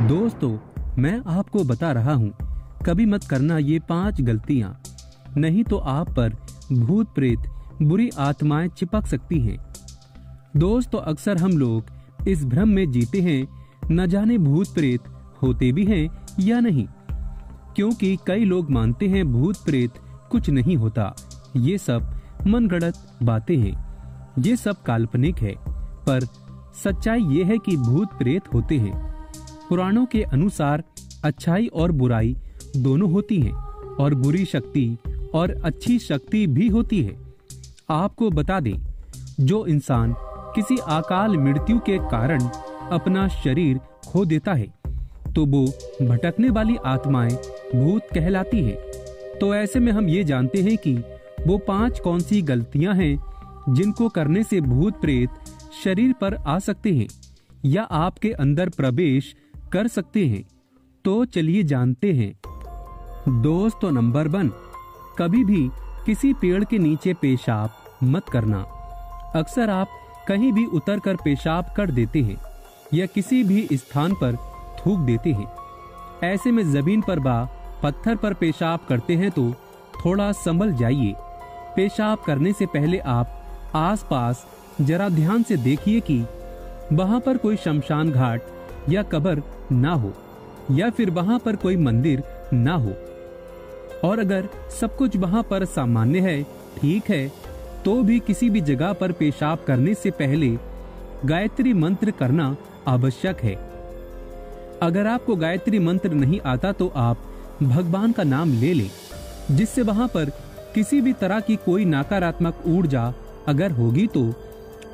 दोस्तों, मैं आपको बता रहा हूँ, कभी मत करना ये 5 गलतियाँ, नहीं तो आप पर भूत प्रेत, बुरी आत्माएं चिपक सकती हैं। दोस्तों, अक्सर हम लोग इस भ्रम में जीते हैं, न जाने भूत प्रेत होते भी हैं या नहीं, क्योंकि कई लोग मानते हैं भूत प्रेत कुछ नहीं होता, ये सब मनगढ़ंत बातें हैं, ये सब काल्पनिक है। पर सच्चाई ये है कि भूत प्रेत होते हैं। पुराणों के अनुसार अच्छाई और बुराई दोनों होती हैं, और बुरी शक्ति और अच्छी शक्ति भी होती है। आपको बता दें, जो इंसान किसी अकाल मृत्यु के कारण अपना शरीर खो देता है, तो वो भटकने वाली आत्माएं भूत कहलाती है। तो ऐसे में हम ये जानते हैं कि वो 5 कौन सी गलतियां हैं जिनको करने से भूत प्रेत शरीर पर आ सकते हैं या आपके अंदर प्रवेश कर सकते हैं। तो चलिए जानते हैं। दोस्तों, नंबर 1, कभी भी किसी पेड़ के नीचे पेशाब मत करना। अक्सर आप कहीं भी उतरकर पेशाब कर देते हैं या किसी भी स्थान पर थूक देते हैं। ऐसे में जमीन पर बा पत्थर पर पेशाब करते हैं तो थोड़ा संभल जाइए। पेशाब करने से पहले आप आसपास जरा ध्यान से देखिए कि वहां पर कोई शमशान घाट या कब्र ना हो, या फिर वहां पर कोई मंदिर ना हो। और अगर सब कुछ वहां पर सामान्य है, ठीक है, तो भी किसी भी जगह पर पेशाब करने से पहले गायत्री मंत्र करना आवश्यक है। अगर आपको गायत्री मंत्र नहीं आता तो आप भगवान का नाम ले लें, जिससे वहां पर किसी भी तरह की कोई नकारात्मक ऊर्जा अगर होगी तो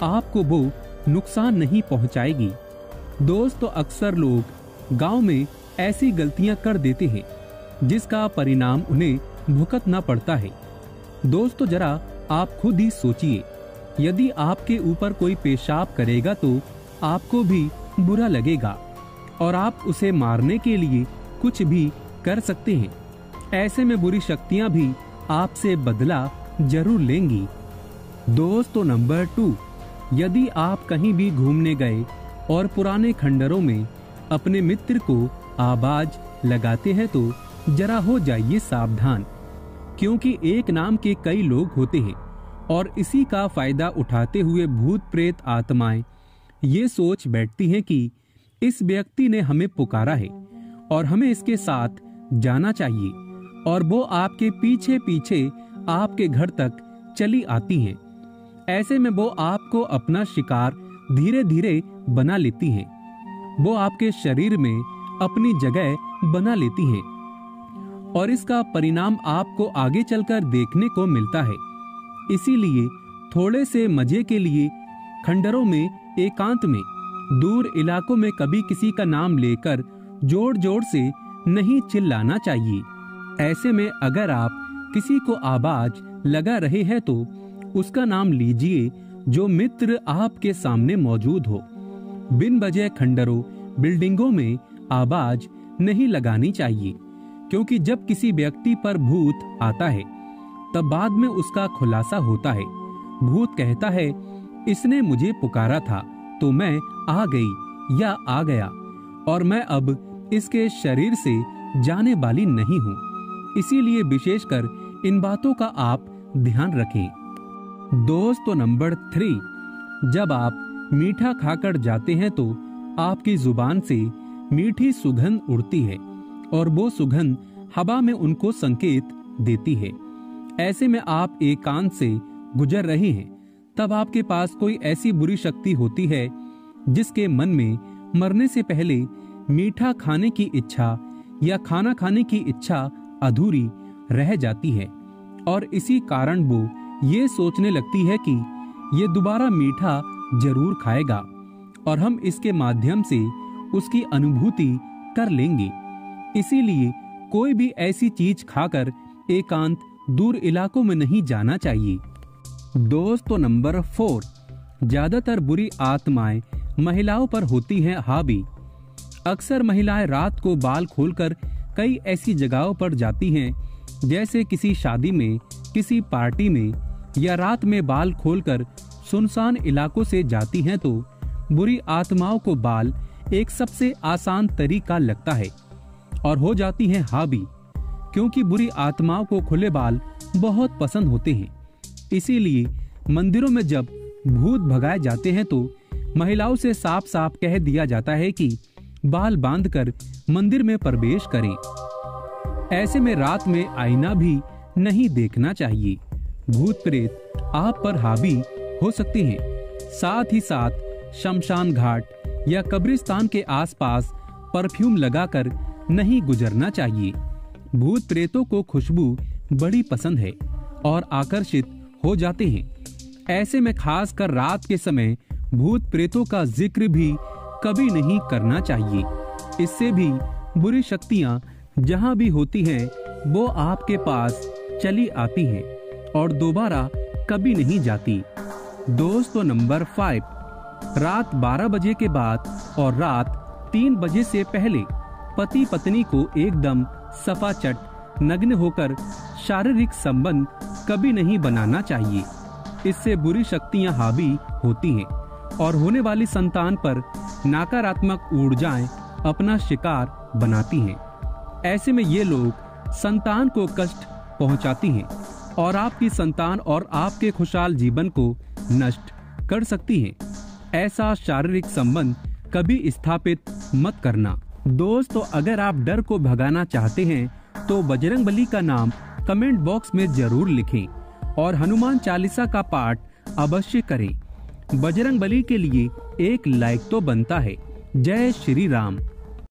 आपको वो नुकसान नहीं पहुंचाएगी। दोस्तों, अक्सर लोग गांव में ऐसी गलतियां कर देते हैं जिसका परिणाम उन्हें भुगतना पड़ता है। दोस्तों, जरा आप खुद ही सोचिए, यदि आपके ऊपर कोई पेशाब करेगा तो आपको भी बुरा लगेगा और आप उसे मारने के लिए कुछ भी कर सकते हैं। ऐसे में बुरी शक्तियां भी आपसे बदला जरूर लेंगी। दोस्तों, नंबर 2, यदि आप कहीं भी घूमने गए और पुराने खंडरों में अपने मित्र को आवाज लगाते हैं तो जरा हो जाइए सावधान, क्योंकि एक नाम के कई लोग होते हैं और इसी का फायदा उठाते हुए भूत प्रेत आत्माएं ये सोच बैठती हैं कि इस व्यक्ति ने हमें पुकारा है और हमें इसके साथ जाना चाहिए, और वो आपके पीछे पीछे आपके घर तक चली आती हैं। ऐसे में वो आपको अपना शिकार धीरे धीरे बना लेती हैं। वो आपके शरीर में अपनी जगह बना लेती हैं और इसका परिणाम आपको आगे चलकर देखने को मिलता है। इसीलिए थोड़े से मजे के लिए खंडरों में, एकांत में, दूर इलाकों में कभी किसी का नाम लेकर जोर जोर से नहीं चिल्लाना चाहिए। ऐसे में अगर आप किसी को आवाज लगा रहे हैं तो उसका नाम लीजिए जो मित्र आपके सामने मौजूद हो। बिन वजह खंडरों, बिल्डिंगों में आवाज नहीं लगानी चाहिए, क्योंकि जब किसी व्यक्ति पर भूत आता है तब बाद में उसका खुलासा होता है। भूत कहता है, इसने मुझे पुकारा था तो मैं आ गई या आ गया, और मैं अब इसके शरीर से जाने वाली नहीं हूँ। इसीलिए विशेषकर इन बातों का आप ध्यान रखें। दोस्तों, नंबर 3, जब आप मीठा खाकर जाते हैं तो आपकी जुबान से मीठी सुगंध उड़ती है और वो सुगंध हवा में उनको संकेत देती है। ऐसे में आप एकांत से गुजर रहे हैं, तब आपके पास कोई ऐसी बुरी शक्ति होती है जिसके मन में मरने से पहले मीठा खाने की इच्छा या खाना खाने की इच्छा अधूरी रह जाती है, और इसी कारण वो ये सोचने लगती है कि ये दोबारा मीठा जरूर खाएगा और हम इसके माध्यम से उसकी अनुभूति कर लेंगे। इसीलिए कोई भी ऐसी चीज खाकर एकांत, दूर इलाकों में नहीं जाना चाहिए। दोस्तों, नंबर 4, ज्यादातर बुरी आत्माएं महिलाओं पर होती हैं हावी। अक्सर महिलाएं रात को बाल खोलकर कई ऐसी जगहों पर जाती हैं, जैसे किसी शादी में, किसी पार्टी में, या रात में बाल खोलकर सुनसान इलाकों से जाती हैं तो बुरी आत्माओं को बाल एक सबसे आसान तरीका लगता है और हो जाती है हावी, क्योंकि बुरी आत्माओं को खुले बाल बहुत पसंद होते हैं। इसीलिए मंदिरों में जब भूत भगाए जाते हैं तो महिलाओं से साफ साफ कह दिया जाता है कि बाल बांधकर मंदिर में प्रवेश करें। ऐसे में रात में आईना भी नहीं देखना चाहिए। भूत प्रेत आप पर हावी हो सकते हैं। साथ ही साथ शमशान घाट या कब्रिस्तान के आसपास परफ्यूम लगाकर नहीं गुजरना चाहिए। भूत प्रेतों को खुशबू बड़ी पसंद है और आकर्षित हो जाते हैं। ऐसे में खासकर रात के समय भूत प्रेतों का जिक्र भी कभी नहीं करना चाहिए। इससे भी बुरी शक्तियां जहां भी होती हैं वो आपके पास चली आती हैं और दोबारा कभी नहीं जाती। दोस्तों नंबर 5, रात 12 बजे के बाद और रात 3 बजे से पहले पति पत्नी को एकदम सफाचट नग्न होकर शारीरिक संबंध कभी नहीं बनाना चाहिए। इससे बुरी शक्तियां हावी होती हैं और होने वाली संतान पर नकारात्मक ऊर्जाएं अपना शिकार बनाती हैं। ऐसे में ये लोग संतान को कष्ट पहुंचाती हैं और आपकी संतान और आपके खुशहाल जीवन को नष्ट कर सकती हैं। ऐसा शारीरिक संबंध कभी स्थापित मत करना। दोस्तों अगर आप डर को भगाना चाहते हैं तो बजरंगबली का नाम कमेंट बॉक्स में जरूर लिखें और हनुमान चालीसा का पाठ अवश्य करें। बजरंगबली के लिए एक लाइक तो बनता है। जय श्री राम।